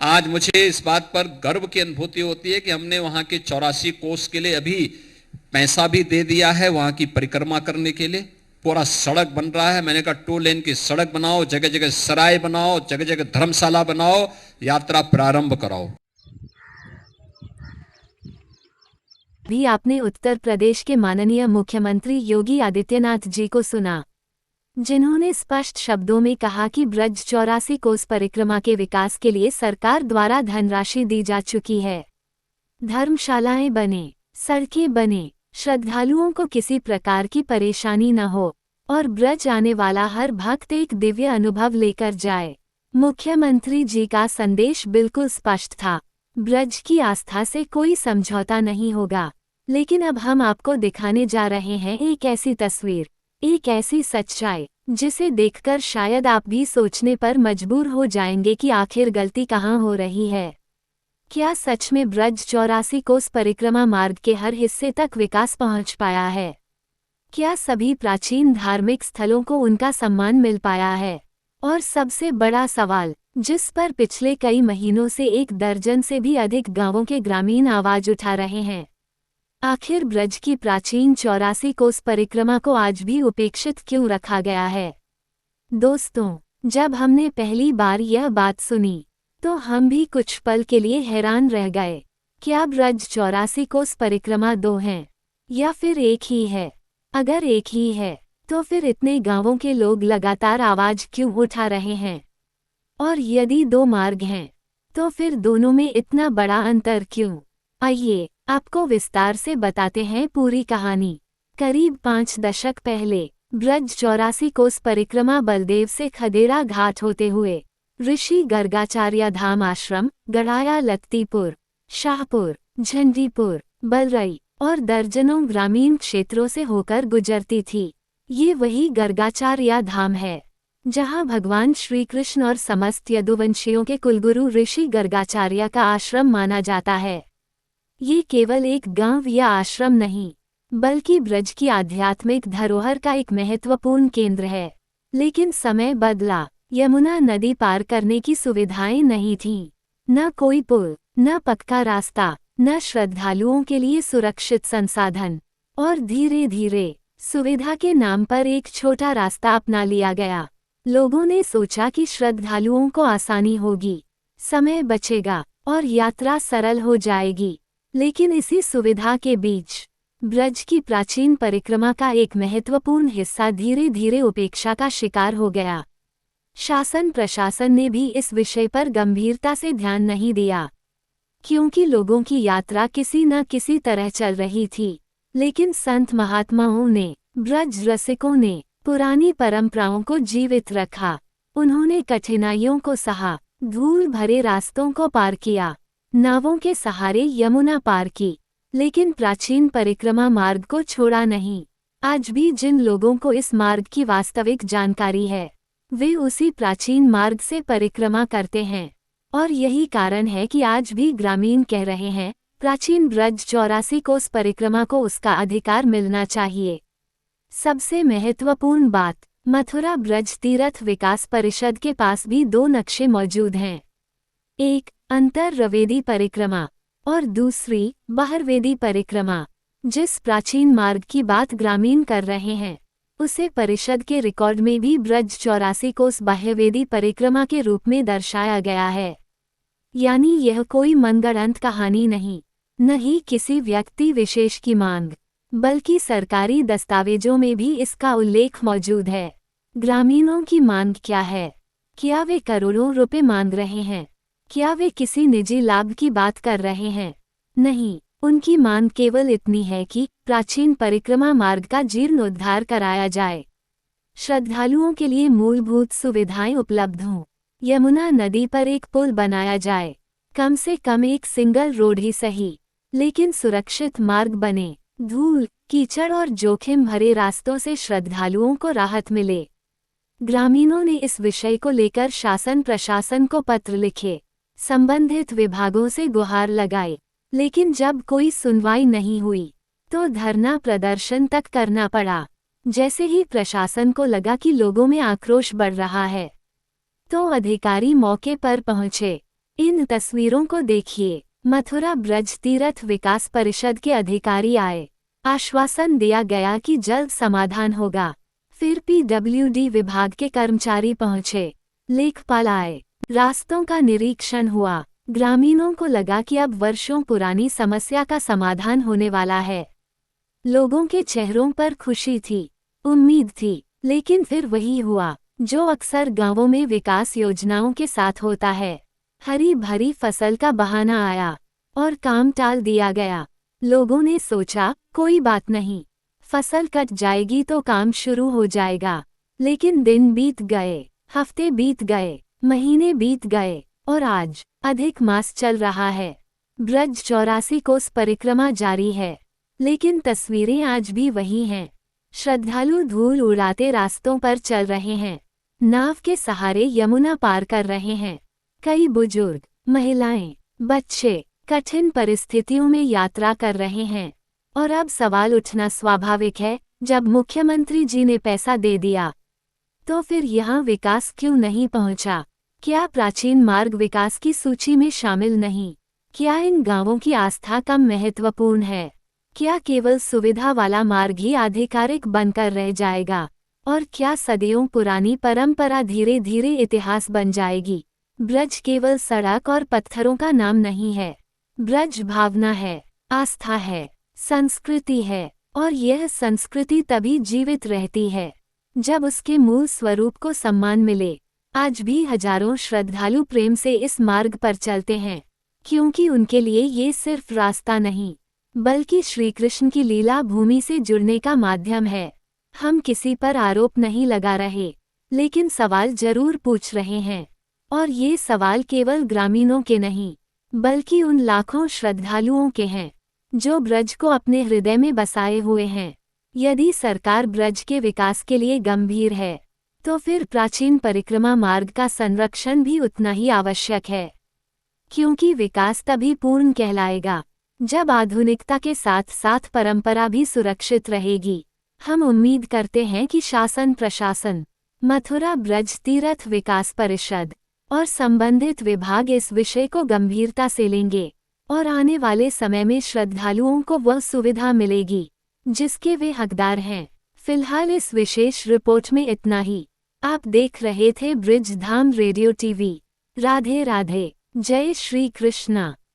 आज मुझे इस बात पर गर्व की अनुभूति होती है कि हमने वहां के 84 कोस के लिए अभी पैसा भी दे दिया है वहां की परिक्रमा करने के लिए। पूरा सड़क बन रहा है। मैंने कहा 2 लेन की सड़क बनाओ, जगह जगह सराय बनाओ, जगह जगह धर्मशाला बनाओ, यात्रा प्रारंभ कराओ। भी आपने उत्तर प्रदेश के माननीय मुख्यमंत्री योगी आदित्यनाथ जी को सुना, जिन्होंने स्पष्ट शब्दों में कहा कि ब्रज 84 कोस परिक्रमा के विकास के लिए सरकार द्वारा धनराशि दी जा चुकी है। धर्मशालाएं बने, सड़कें बने, श्रद्धालुओं को किसी प्रकार की परेशानी न हो और ब्रज आने वाला हर भक्त एक दिव्य अनुभव लेकर जाए। मुख्यमंत्री जी का संदेश बिल्कुल स्पष्ट था। ब्रज की आस्था से कोई समझौता नहीं होगा। लेकिन अब हम आपको दिखाने जा रहे हैं एक ऐसी तस्वीर, एक ऐसी सच्चाई जिसे देखकर शायद आप भी सोचने पर मजबूर हो जाएंगे कि आखिर गलती कहाँ हो रही है। क्या सच में ब्रज 84 कोस परिक्रमा मार्ग के हर हिस्से तक विकास पहुंच पाया है? क्या सभी प्राचीन धार्मिक स्थलों को उनका सम्मान मिल पाया है? और सबसे बड़ा सवाल, जिस पर पिछले कई महीनों से 1 दर्जन से भी अधिक गांवों के ग्रामीण आवाज उठा रहे हैं, आखिर ब्रज की प्राचीन 84 कोस परिक्रमा को आज भी उपेक्षित क्यों रखा गया है? दोस्तों, जब हमने पहली बार यह बात सुनी तो हम भी कुछ पल के लिए हैरान रह गए। क्या ब्रज 84 कोस परिक्रमा 2 हैं या फिर एक ही है? अगर एक ही है तो फिर इतने गांवों के लोग लगातार आवाज क्यों उठा रहे हैं? और यदि 2 मार्ग हैं तो फिर दोनों में इतना बड़ा अंतर क्यों? आइए आपको विस्तार से बताते हैं पूरी कहानी। करीब 5 दशक पहले ब्रज 84 कोस परिक्रमा बलदेव से खदेरा घाट होते हुए ऋषि गर्गाचार्य धाम आश्रम, गड़ाया, लत्तीपुर, शाहपुर, झंडीपुर, बलरई और दर्जनों ग्रामीण क्षेत्रों से होकर गुजरती थी। ये वही गर्गाचार्य धाम है जहां भगवान श्री कृष्ण और समस्त यदुवंशियों के कुलगुरु ऋषि गर्गाचार्य का आश्रम माना जाता है। ये केवल एक गांव या आश्रम नहीं, बल्कि ब्रज की आध्यात्मिक धरोहर का एक महत्वपूर्ण केंद्र है। लेकिन समय बदला। यमुना नदी पार करने की सुविधाएं नहीं थीं। न कोई पुल, न पक्का रास्ता, न श्रद्धालुओं के लिए सुरक्षित संसाधन। और धीरे धीरे सुविधा के नाम पर एक छोटा रास्ता अपना लिया गया। लोगों ने सोचा कि श्रद्धालुओं को आसानी होगी, समय बचेगा और यात्रा सरल हो जाएगी। लेकिन इसी सुविधा के बीच ब्रज की प्राचीन परिक्रमा का एक महत्वपूर्ण हिस्सा धीरे धीरे उपेक्षा का शिकार हो गया। शासन प्रशासन ने भी इस विषय पर गंभीरता से ध्यान नहीं दिया, क्योंकि लोगों की यात्रा किसी न किसी तरह चल रही थी। लेकिन संत महात्माओं ने, ब्रज रसिकों ने पुरानी परंपराओं को जीवित रखा। उन्होंने कठिनाइयों को सहा, धूल भरे रास्तों को पार किया, नावों के सहारे यमुना पार की, लेकिन प्राचीन परिक्रमा मार्ग को छोड़ा नहीं। आज भी जिन लोगों को इस मार्ग की वास्तविक जानकारी है, वे उसी प्राचीन मार्ग से परिक्रमा करते हैं। और यही कारण है कि आज भी ग्रामीण कह रहे हैं, प्राचीन ब्रज 84 कोस परिक्रमा को उसका अधिकार मिलना चाहिए। सबसे महत्वपूर्ण बात, मथुरा ब्रज तीर्थ विकास परिषद के पास भी 2 नक्शे मौजूद हैं। एक अंतर्वेदी परिक्रमा और दूसरी बहिर्वेदी परिक्रमा। जिस प्राचीन मार्ग की बात ग्रामीण कर रहे हैं, उसे परिषद के रिकॉर्ड में भी ब्रज 84 कोस बहिर्वेदी परिक्रमा के रूप में दर्शाया गया है। यानी यह कोई मनगढ़ंत कहानी नहीं, न ही किसी व्यक्ति विशेष की मांग, बल्कि सरकारी दस्तावेजों में भी इसका उल्लेख मौजूद है। ग्रामीणों की मांग क्या है? क्या वे करोड़ों रुपए मांग रहे हैं? क्या वे किसी निजी लाभ की बात कर रहे हैं? नहीं, उनकी मांग केवल इतनी है कि प्राचीन परिक्रमा मार्ग का जीर्णोद्धार कराया जाए, श्रद्धालुओं के लिए मूलभूत सुविधाएं उपलब्ध हों, यमुना नदी पर एक पुल बनाया जाए, कम से कम एक सिंगल रोड ही सही, लेकिन सुरक्षित मार्ग बने, धूल, कीचड़ और जोखिम भरे रास्तों से श्रद्धालुओं को राहत मिले। ग्रामीणों ने इस विषय को लेकर शासन प्रशासन को पत्र लिखे, संबंधित विभागों से गुहार लगाई, लेकिन जब कोई सुनवाई नहीं हुई तो धरना प्रदर्शन तक करना पड़ा। जैसे ही प्रशासन को लगा कि लोगों में आक्रोश बढ़ रहा है, तो अधिकारी मौके पर पहुंचे इन तस्वीरों को देखिए। मथुरा ब्रज तीर्थ विकास परिषद के अधिकारी आए। आश्वासन दिया गया कि जल्द समाधान होगा। फिर पीडब्ल्यूडी विभाग के कर्मचारी पहुंचे। लेखपाल आए। रास्तों का निरीक्षण हुआ। ग्रामीणों को लगा कि अब वर्षों पुरानी समस्या का समाधान होने वाला है। लोगों के चेहरों पर खुशी थी, उम्मीद थी, लेकिन फिर वही हुआ जो अक्सर गांवों में विकास योजनाओं के साथ होता है। हरी भरी फसल का बहाना आया और काम टाल दिया गया। लोगों ने सोचा कोई बात नहीं, फसल कट जाएगी तो काम शुरू हो जाएगा। लेकिन दिन बीत गए, हफ्ते बीत गए, महीने बीत गए और आज अधिक मास चल रहा है। ब्रज 84 कोस परिक्रमा जारी है, लेकिन तस्वीरें आज भी वही हैं। श्रद्धालु धूल उड़ाते रास्तों पर चल रहे हैं, नाव के सहारे यमुना पार कर रहे हैं। कई बुजुर्ग, महिलाएं, बच्चे कठिन परिस्थितियों में यात्रा कर रहे हैं। और अब सवाल उठना स्वाभाविक है, जब मुख्यमंत्री जी ने पैसा दे दिया तो फिर यहाँ विकास क्यों नहीं पहुँचा? क्या प्राचीन मार्ग विकास की सूची में शामिल नहीं? क्या इन गांवों की आस्था कम महत्वपूर्ण है? क्या केवल सुविधा वाला मार्ग ही आधिकारिक बनकर रह जाएगा? और क्या सदियों पुरानी परंपरा धीरे धीरे इतिहास बन जाएगी? ब्रज केवल सड़क और पत्थरों का नाम नहीं है। ब्रज भावना है, आस्था है, संस्कृति है, और यह संस्कृति तभी जीवित रहती है जब उसके मूल स्वरूप को सम्मान मिले। आज भी हजारों श्रद्धालु प्रेम से इस मार्ग पर चलते हैं, क्योंकि उनके लिए ये सिर्फ रास्ता नहीं, बल्कि श्री कृष्ण की लीला भूमि से जुड़ने का माध्यम है। हम किसी पर आरोप नहीं लगा रहे, लेकिन सवाल जरूर पूछ रहे हैं। और ये सवाल केवल ग्रामीणों के नहीं, बल्कि उन लाखों श्रद्धालुओं के हैं जो ब्रज को अपने हृदय में बसाए हुए हैं। यदि सरकार ब्रज के विकास के लिए गंभीर है, तो फिर प्राचीन परिक्रमा मार्ग का संरक्षण भी उतना ही आवश्यक है, क्योंकि विकास तभी पूर्ण कहलाएगा जब आधुनिकता के साथ साथ परंपरा भी सुरक्षित रहेगी। हम उम्मीद करते हैं कि शासन प्रशासन, मथुरा ब्रज तीर्थ विकास परिषद और संबंधित विभाग इस विषय को गंभीरता से लेंगे और आने वाले समय में श्रद्धालुओं को वह सुविधा मिलेगी जिसके वे हकदार हैं। फिलहाल इस विशेष रिपोर्ट में इतना ही। आप देख रहे थे ब्रिज धाम रेडियो टीवी। राधे राधे, जय श्री कृष्णा।